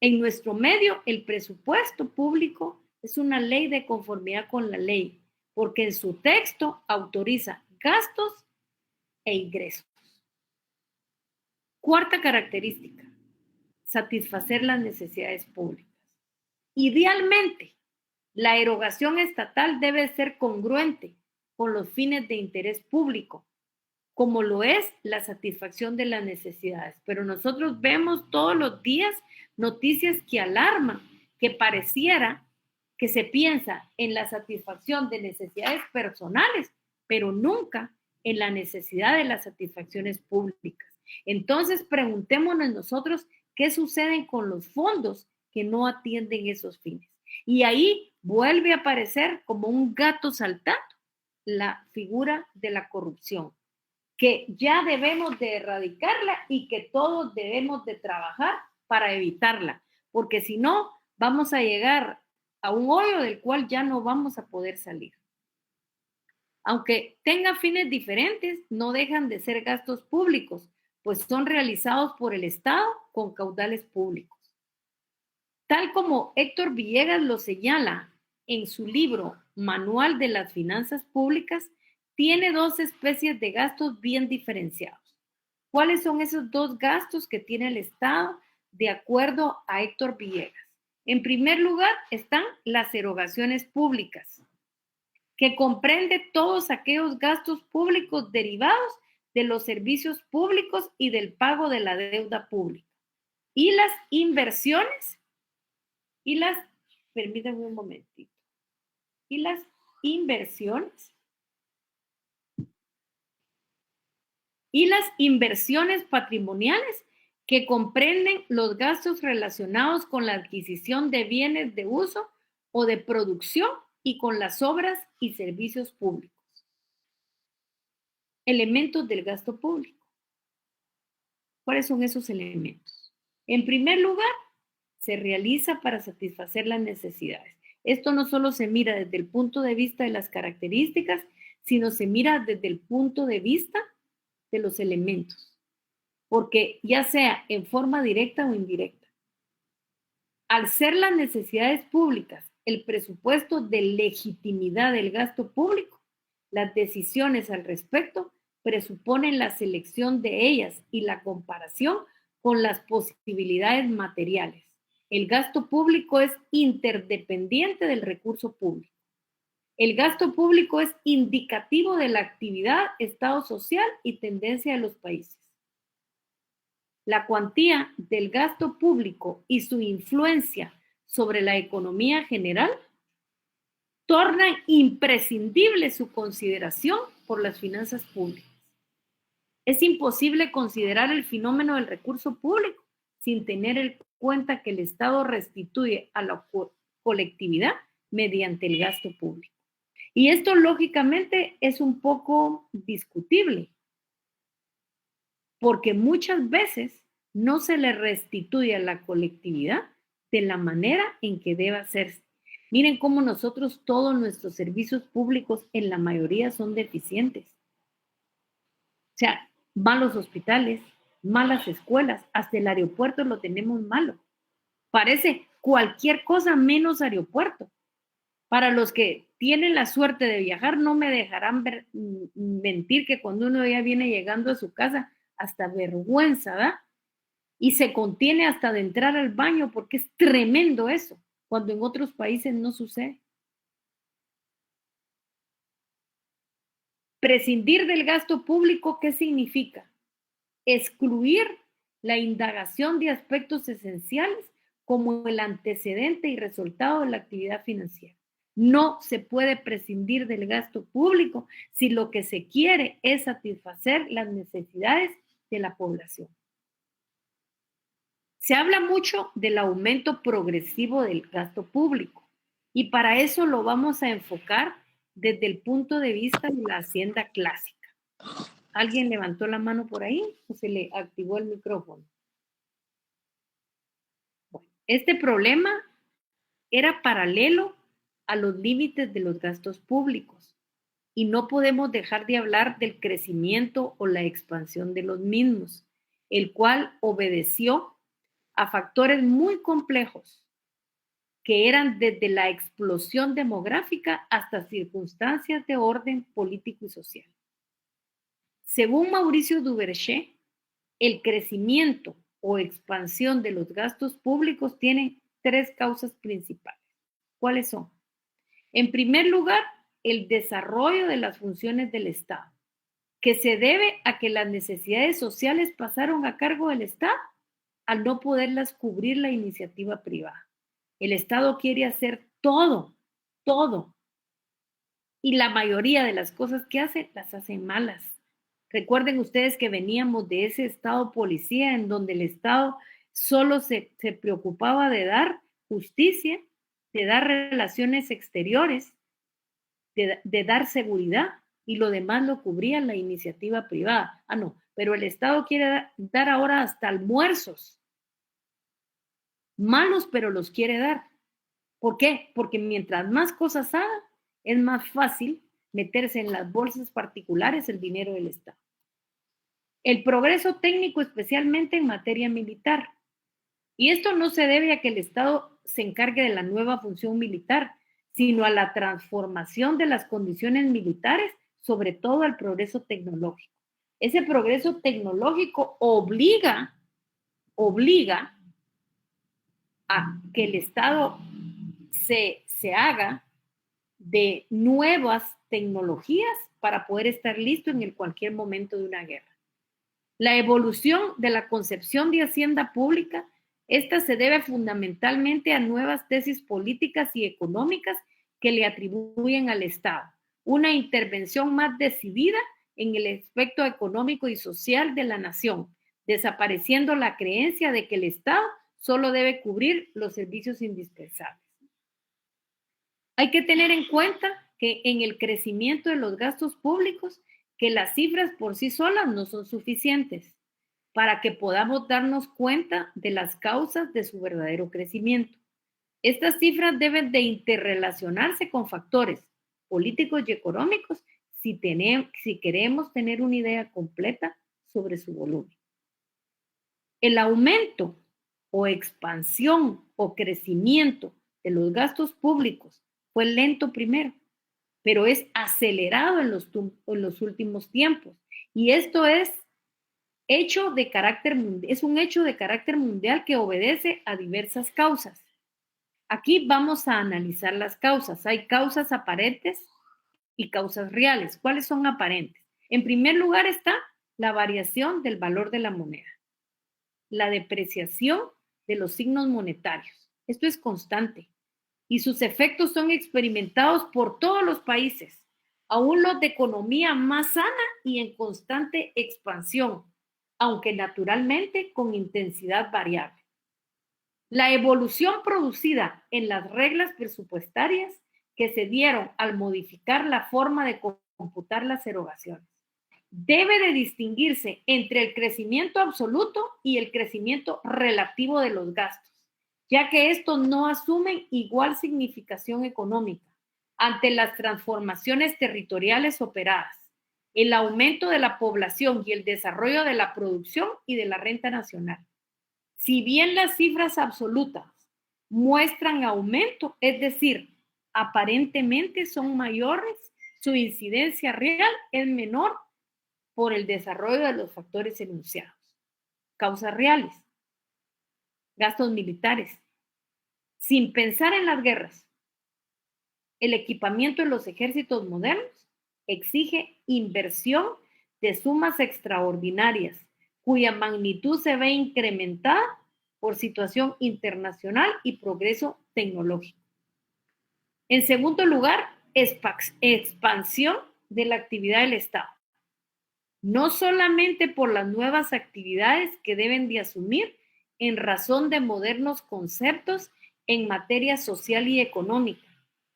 En nuestro medio, el presupuesto público es una ley de conformidad con la ley, porque en su texto autoriza gastos e ingresos. Cuarta característica, satisfacer las necesidades públicas. Idealmente, la erogación estatal debe ser congruente con los fines de interés público, como lo es la satisfacción de las necesidades. Pero nosotros vemos todos los días noticias que alarman, que pareciera que se piensa en la satisfacción de necesidades personales, pero nunca en la necesidad de las satisfacciones públicas. Entonces, preguntémonos nosotros qué sucede con los fondos que no atienden esos fines. Y ahí vuelve a aparecer como un gato saltando la figura de la corrupción, que ya debemos de erradicarla y que todos debemos de trabajar para evitarla, porque si no, vamos a llegar a un hoyo del cual ya no vamos a poder salir. Aunque tenga fines diferentes, no dejan de ser gastos públicos, pues son realizados por el Estado con caudales públicos. Tal como Héctor Villegas lo señala en su libro Manual de las Finanzas Públicas, tiene dos especies de gastos bien diferenciados. ¿Cuáles son esos dos gastos que tiene el Estado de acuerdo a Héctor Villegas. En primer lugar están las erogaciones públicas, que comprende todos aquellos gastos públicos derivados de los servicios públicos y del pago de la deuda pública. Y las inversiones, permítanme un momentito, y las inversiones patrimoniales que comprenden los gastos relacionados con la adquisición de bienes de uso o de producción y con las obras y servicios públicos. Elementos del gasto público. ¿Cuáles son esos elementos? En primer lugar, se realiza para satisfacer las necesidades. Esto no solo se mira desde el punto de vista de las características, sino se mira desde el punto de vista de los elementos, porque ya sea en forma directa o indirecta. Al ser las necesidades públicas el presupuesto de legitimidad del gasto público, las decisiones al respecto presuponen la selección de ellas y la comparación con las posibilidades materiales. El gasto público es interdependiente del recurso público. El gasto público es indicativo de la actividad, estado social y tendencia de los países. La cuantía del gasto público y su influencia sobre la economía general tornan imprescindible su consideración por las finanzas públicas. Es imposible considerar el fenómeno del recurso público sin tener en cuenta que el Estado restituye a la colectividad mediante el gasto público. Y esto lógicamente es un poco discutible, porque muchas veces no se le restituye a la colectividad de la manera en que debe hacerse. Miren cómo nosotros todos nuestros servicios públicos en la mayoría son deficientes. O sea, malos hospitales, malas escuelas, hasta el aeropuerto lo tenemos malo. Parece cualquier cosa menos aeropuerto. Para los que tienen la suerte de viajar, no me dejarán mentir que cuando uno ya viene llegando a su casa, hasta vergüenza da, y se contiene hasta de entrar al baño porque es tremendo eso, cuando en otros países no sucede. Prescindir del gasto público, ¿qué significa? Excluir la indagación de aspectos esenciales como el antecedente y resultado de la actividad financiera. No se puede prescindir del gasto público si lo que se quiere es satisfacer las necesidades de la población. Se habla mucho del aumento progresivo del gasto público y para eso lo vamos a enfocar desde el punto de vista de la hacienda clásica. ¿Alguien levantó la mano por ahí o se le activó el micrófono? Bueno, este problema era paralelo a los límites de los gastos públicos y no podemos dejar de hablar del crecimiento o la expansión de los mismos, el cual obedeció a factores muy complejos que eran desde la explosión demográfica hasta circunstancias de orden político y social. Según Mauricio Duverger, el crecimiento o expansión de los gastos públicos tiene tres causas principales. ¿Cuáles son? En primer lugar, el desarrollo de las funciones del Estado, que se debe a que las necesidades sociales pasaron a cargo del Estado al no poderlas cubrir la iniciativa privada. El Estado quiere hacer todo. Y la mayoría de las cosas que hace, las hacen malas. Recuerden ustedes que veníamos de ese Estado policía en donde el Estado solo se preocupaba de dar justicia, de dar relaciones exteriores, de dar seguridad, y lo demás lo cubría la iniciativa privada. No, pero el Estado quiere dar ahora hasta almuerzos. Malos, pero los quiere dar. ¿Por qué? Porque mientras más cosas haga, es más fácil meterse en las bolsas particulares el dinero del Estado. El progreso técnico, especialmente en materia militar. Y esto no se debe a que el Estado se encargue de la nueva función militar, sino a la transformación de las condiciones militares, sobre todo al progreso tecnológico. Ese progreso tecnológico obliga a que el Estado se haga de nuevas tecnologías para poder estar listo en cualquier momento de una guerra. La evolución de la concepción de hacienda pública, esta se debe fundamentalmente a nuevas tesis políticas y económicas que le atribuyen al Estado, una intervención más decidida en el aspecto económico y social de la nación, desapareciendo la creencia de que el Estado solo debe cubrir los servicios indispensables. Hay que tener en cuenta que en el crecimiento de los gastos públicos, que las cifras por sí solas no son suficientes para que podamos darnos cuenta de las causas de su verdadero crecimiento. Estas cifras deben de interrelacionarse con factores políticos y económicos si queremos tener una idea completa sobre su volumen. El aumento o expansión o crecimiento de los gastos públicos fue lento primero, pero es acelerado en los últimos tiempos. Y esto es un hecho de carácter mundial que obedece a diversas causas. Aquí vamos a analizar las causas. Hay causas aparentes y causas reales. ¿Cuáles son aparentes? En primer lugar está la variación del valor de la moneda, la depreciación de los signos monetarios. Esto es constante y sus efectos son experimentados por todos los países, aún los de economía más sana y en constante expansión, aunque naturalmente con intensidad variable. La evolución producida en las reglas presupuestarias que se dieron al modificar la forma de computar las erogaciones debe de distinguirse entre el crecimiento absoluto y el crecimiento relativo de los gastos, ya que estos no asumen igual significación económica ante las transformaciones territoriales operadas, el aumento de la población y el desarrollo de la producción y de la renta nacional. Si bien las cifras absolutas muestran aumento, es decir, aparentemente son mayores, su incidencia real es menor por el desarrollo de los factores enunciados. Causas reales. Gastos militares. Sin pensar en las guerras, el equipamiento de los ejércitos modernos exige inversión de sumas extraordinarias, cuya magnitud se ve incrementada por situación internacional y progreso tecnológico. En segundo lugar, expansión de la actividad del Estado. No solamente por las nuevas actividades que deben de asumir en razón de modernos conceptos en materia social y económica,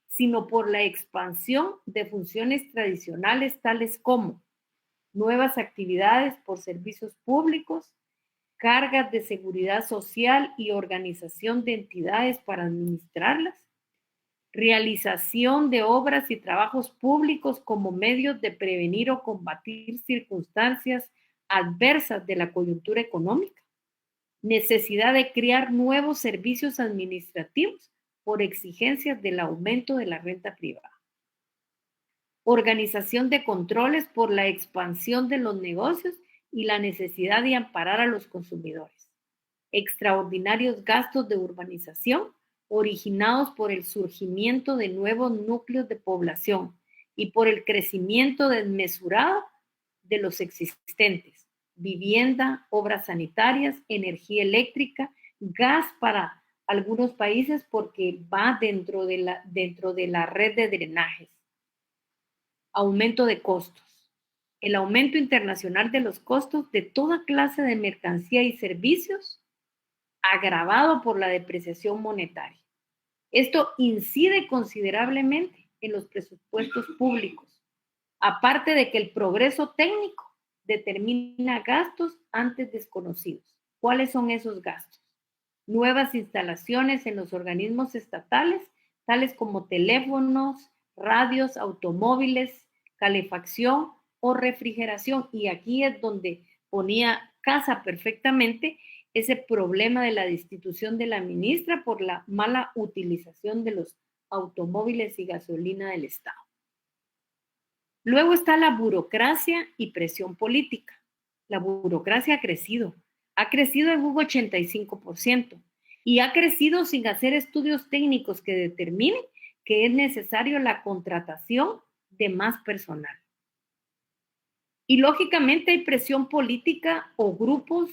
sino por la expansión de funciones tradicionales tales como nuevas actividades por servicios públicos, cargas de seguridad social y organización de entidades para administrarlas, realización de obras y trabajos públicos como medios de prevenir o combatir circunstancias adversas de la coyuntura económica, necesidad de crear nuevos servicios administrativos por exigencias del aumento de la renta privada, organización de controles por la expansión de los negocios y la necesidad de amparar a los consumidores, extraordinarios gastos de urbanización originados por el surgimiento de nuevos núcleos de población y por el crecimiento desmesurado de los existentes, vivienda, obras sanitarias, energía eléctrica, gas para algunos países porque va dentro de la red de drenajes. Aumento de costos. El aumento internacional de los costos de toda clase de mercancía y servicios, agravado por la depreciación monetaria. Esto incide considerablemente en los presupuestos públicos, aparte de que el progreso técnico determina gastos antes desconocidos. ¿Cuáles son esos gastos? Nuevas instalaciones en los organismos estatales, tales como teléfonos, radios, automóviles, calefacción o refrigeración. Y aquí es donde casa perfectamente ese problema de la destitución de la ministra por la mala utilización de los automóviles y gasolina del Estado. Luego está la burocracia y presión política. La burocracia ha crecido en un 85%. y ha crecido sin hacer estudios técnicos que determinen que es necesario la contratación de más personal. Y lógicamente hay presión política o grupos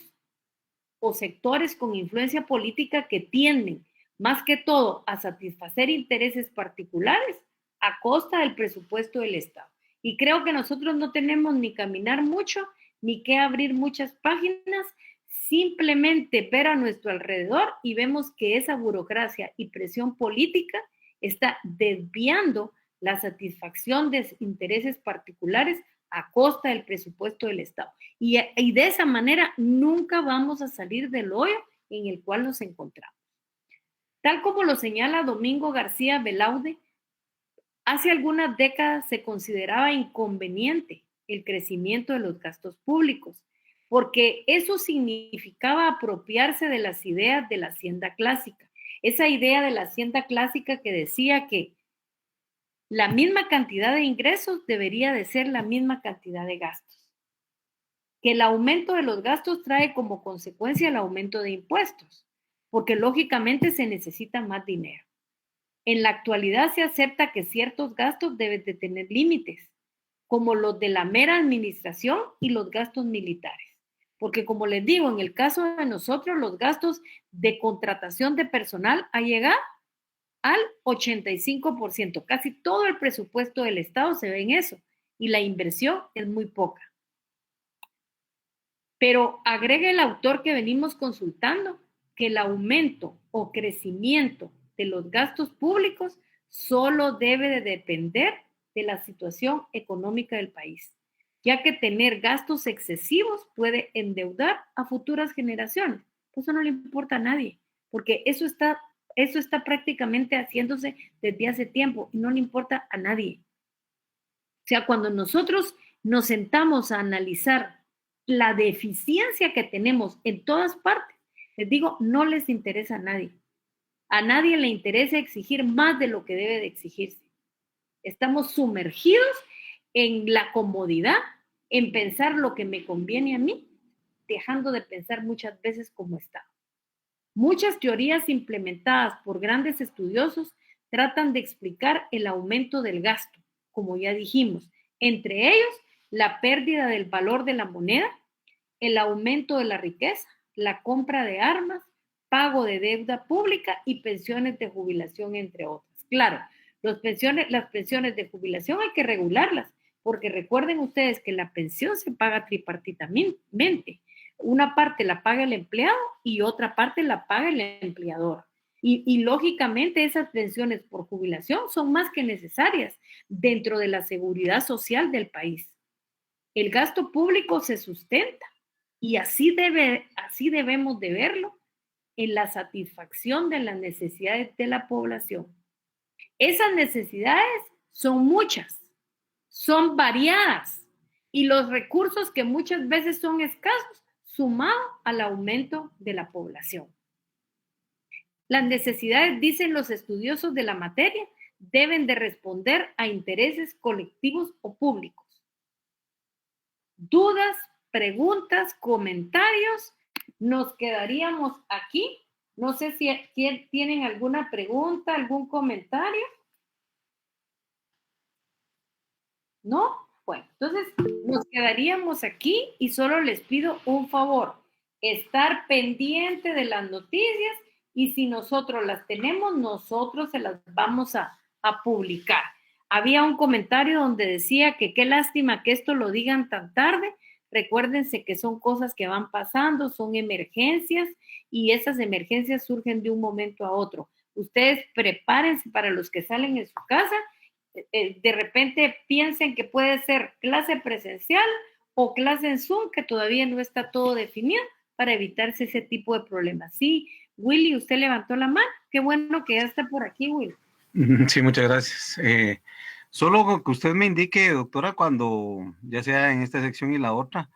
o sectores con influencia política que tienden, más que todo, a satisfacer intereses particulares a costa del presupuesto del Estado. Y creo que nosotros no tenemos ni caminar mucho, ni que abrir muchas páginas, simplemente ver a nuestro alrededor y vemos que esa burocracia y presión política está desviando la satisfacción de intereses particulares a costa del presupuesto del Estado. Y de esa manera nunca vamos a salir del hoyo en el cual nos encontramos. Tal como lo señala Domingo García Belaude, hace algunas décadas se consideraba inconveniente el crecimiento de los gastos públicos, porque eso significaba apropiarse de las ideas de la hacienda clásica. Esa idea de la hacienda clásica que decía que la misma cantidad de ingresos debería de ser la misma cantidad de gastos. Que el aumento de los gastos trae como consecuencia el aumento de impuestos, porque lógicamente se necesita más dinero. En la actualidad se acepta que ciertos gastos deben de tener límites, como los de la mera administración y los gastos militares. Porque como les digo, en el caso de nosotros, los gastos de contratación de personal ha llegado al 85%. Casi todo el presupuesto del Estado se ve en eso y la inversión es muy poca. Pero agrega el autor que venimos consultando que el aumento o crecimiento de los gastos públicos solo debe de depender de la situación económica del país, ya que tener gastos excesivos puede endeudar a futuras generaciones. Eso no le importa a nadie, porque eso está prácticamente haciéndose desde hace tiempo y no le importa a nadie. O sea, cuando nosotros nos sentamos a analizar la deficiencia que tenemos en todas partes, les digo, no les interesa a nadie. A nadie le interesa exigir más de lo que debe de exigirse. Estamos sumergidos en la comodidad, en pensar lo que me conviene a mí, dejando de pensar muchas veces como Estado. Muchas teorías implementadas por grandes estudiosos tratan de explicar el aumento del gasto, como ya dijimos, entre ellos la pérdida del valor de la moneda, el aumento de la riqueza, la compra de armas, pago de deuda pública y pensiones de jubilación, entre otras. Claro, las pensiones de jubilación hay que regularlas, porque recuerden ustedes que la pensión se paga tripartitamente. Una parte la paga el empleado y otra parte la paga el empleador. Y lógicamente esas pensiones por jubilación son más que necesarias dentro de la seguridad social del país. El gasto público se sustenta y así debemos de verlo en la satisfacción de las necesidades de la población. Esas necesidades son muchas, son variadas y los recursos que muchas veces son escasos sumado al aumento de la población. Las necesidades, dicen los estudiosos de la materia, deben de responder a intereses colectivos o públicos. Dudas, preguntas, comentarios, nos quedaríamos aquí. No sé si tienen alguna pregunta, algún comentario. ¿No? Bueno, entonces nos quedaríamos aquí y solo les pido un favor, estar pendiente de las noticias y si nosotros las tenemos, nosotros se las vamos a publicar. Había un comentario donde decía que qué lástima que esto lo digan tan tarde. Recuérdense que son cosas que van pasando, son emergencias y esas emergencias surgen de un momento a otro. Ustedes prepárense para los que salen en su casa. De repente piensen que puede ser clase presencial o clase en Zoom, que todavía no está todo definido, para evitarse ese tipo de problemas. Sí, Willy, usted levantó la mano. Qué bueno que ya está por aquí, Willy. Sí, muchas gracias. Solo que usted me indique, doctora, cuando ya sea en esta sección y la otra,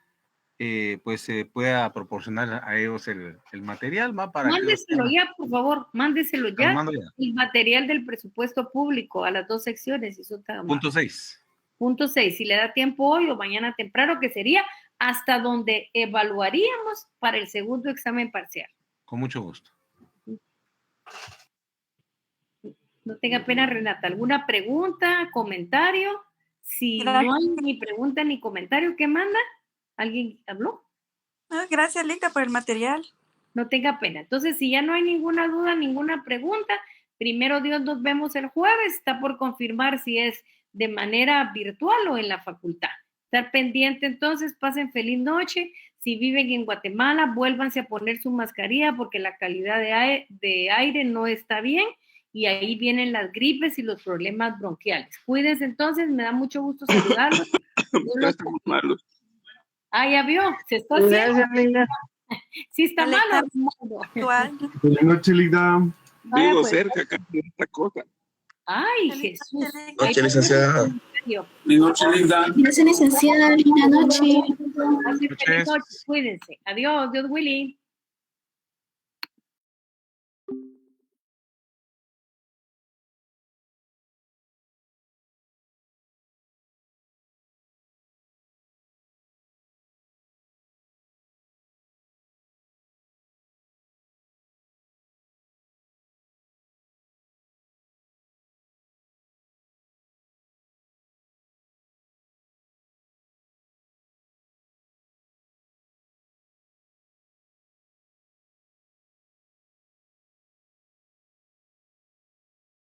pues se pueda proporcionar a ellos el material, ¿va? Para mándeselo que ya, por favor, mándeselo ya, ya. el material del presupuesto público a las dos secciones. Punto 6. Punto 6, si le da tiempo hoy o mañana temprano, que sería hasta donde evaluaríamos para el segundo examen parcial. Con mucho gusto. No tenga pena, Renata. ¿Alguna pregunta, comentario? Si no hay ni pregunta ni comentario, ¿qué manda? ¿Alguien habló? Gracias, Linda, por el material. No tenga pena. Entonces, si ya no hay ninguna duda, ninguna pregunta, primero Dios, nos vemos el jueves. Está por confirmar si es de manera virtual o en la facultad. Estar pendiente, entonces, pasen feliz noche. Si viven en Guatemala, vuélvanse a poner su mascarilla porque la calidad de aire no está bien y ahí vienen las gripes y los problemas bronquiales. Cuídense entonces, me da mucho gusto saludarlos. Ah, ya vio, se está haciendo. Sí está malo. Buenas noches, Linda. Vivo cerca, acá de esta cosa. Ay, Jesús. Noche, licenciada. Buenas noches, Linda. Gracias, licenciada. Linda noche. Feliz noche. Cuídense. Adiós, Dios Willy.